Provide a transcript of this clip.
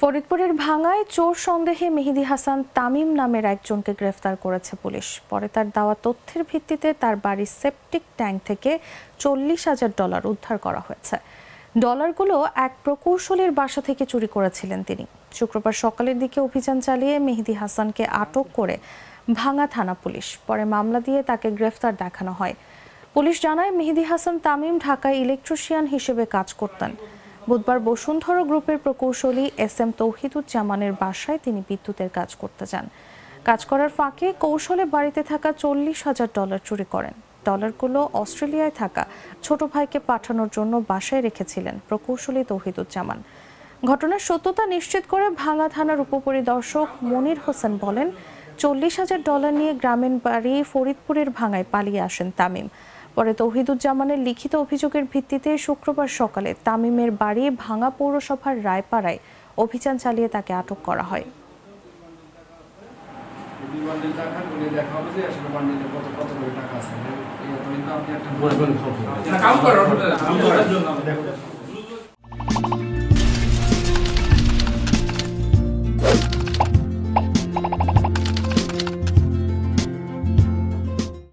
ফরিদপুরের ভাঙ্গায় চোর সন্দেহে মেহেদী হাসান তামিম নামের একজনকে গ্রেফতার করেছে পুলিশ। পরে তার দেওয়া তথ্যের ভিত্তিতে তার বাড়ির সেপটিক ট্যাঙ্ক থেকে $40,000 উদ্ধার করা হয়েছে। ডলারগুলো এক প্রকৌশলীর বাসা থেকে চুরি করেছিলেন তিনি। শুক্রবার সকালের দিকে অভিযান চালিয়ে মেহেদী হাসানকে আটক করে ভাঙ্গা থানা পুলিশ। পরে মামলা দিয়ে তাকে গ্রেফতার দেখানো হয়। পুলিশ জানায়, মেহেদী হাসান তামিম ঢাকায় ইলেকট্রিশিয়ান হিসেবে কাজ করতেন। বুধবার বসুন্ধরা গ্রুপের প্রকৌশলী SM তৌহিদুজ্জামানের বাসায় তিনি বিদ্যুতের কাজ করতে যান। কাজ করার ফাঁকে কৌশলে বাড়িতে থাকা $40,000 চুরি করেন। ডলারগুলো অস্ট্রেলিয়ায় থাকা ছোট ভাইকে পাঠানোর জন্য বাসায় রেখেছিলেন প্রকৌশলী তৌহিদুজ্জামান। ঘটনার সত্যতা নিশ্চিত করে ভাঙ্গা থানার উপপরিদর্শক মনির হোসেন বলেন, $40,000 নিয়ে গ্রামের বাড়ি ফরিদপুরের ভাঙ্গায় পালিয়ে আসেন তামিম। পরে তৌহিদুজ্জামানের লিখিত অভিযোগের ভিত্তিতে শুক্রবার সকালে তামিমের বাড়ি ভাঙ্গা পৌরসভার রায়পাড়ায় অভিযান চালিয়ে তাকে আটক করা হয়।